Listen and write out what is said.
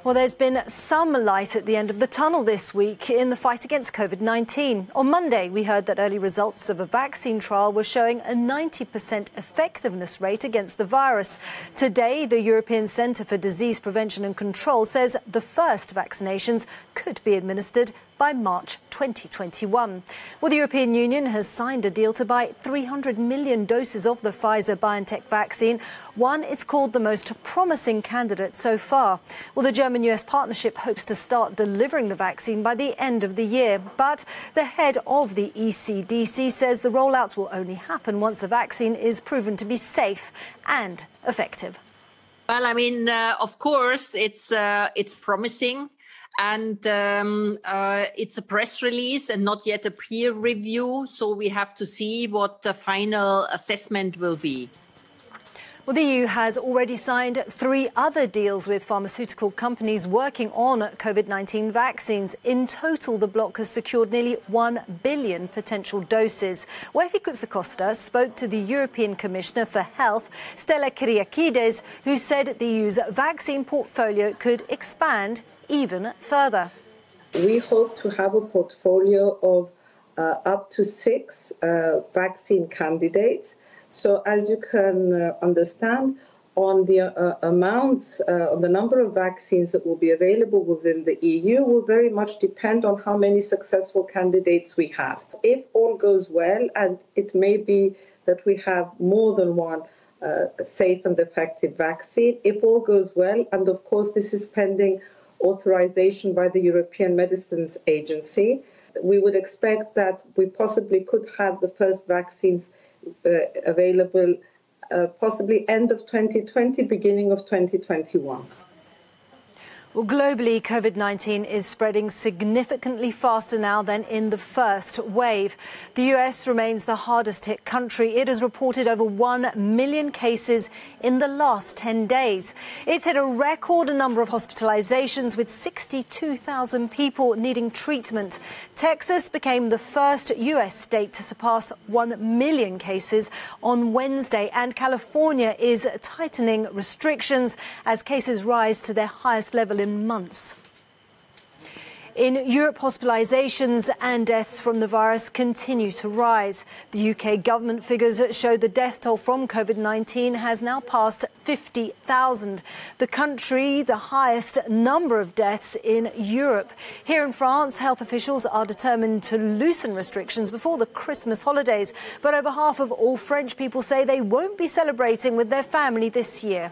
Well, there's been some light at the end of the tunnel this week in the fight against COVID-19. On Monday, we heard that early results of a vaccine trial were showing a 90% effectiveness rate against the virus. Today, the European Centre for Disease Prevention and Control says the first vaccinations could be administered by March 2021. Well, the European Union has signed a deal to buy 300 million doses of the Pfizer-BioNTech vaccine. One is called the most promising candidate so far. Well, the German-US partnership hopes to start delivering the vaccine by the end of the year. But the head of the ECDC says the rollout will only happen once the vaccine is proven to be safe and effective. Well, I mean, of course, it's promising. And it's a press release and not yet a peer review. So we have to see what the final assessment will be. Well, the EU has already signed 3 other deals with pharmaceutical companies working on COVID-19 vaccines. In total, the bloc has secured nearly 1 billion potential doses. Efi Kutsakosta spoke to the European Commissioner for Health, Stella Kyriakides, who said the EU's vaccine portfolio could expand even further. We hope to have a portfolio of up to 6 vaccine candidates. So as you can understand, on the amounts, on the number of vaccines that will be available within the EU will very much depend on how many successful candidates we have. If all goes well, and it may be that we have more than one safe and effective vaccine, if all goes well, and of course this is pending authorization by the European Medicines Agency, we would expect that we possibly could have the first vaccines available possibly end of 2020, beginning of 2021. Well, globally, COVID-19 is spreading significantly faster now than in the first wave. The US remains the hardest hit country. It has reported over 1 million cases in the last 10 days. It's hit a record number of hospitalizations with 62,000 people needing treatment. Texas became the first US state to surpass 1 million cases on Wednesday, and California is tightening restrictions as cases rise to their highest level in months. In Europe, hospitalizations and deaths from the virus continue to rise. The UK government figures show the death toll from COVID-19 has now passed 50,000. The country, the highest number of deaths in Europe. Here in France, health officials are determined to loosen restrictions before the Christmas holidays. But over half of all French people say they won't be celebrating with their family this year.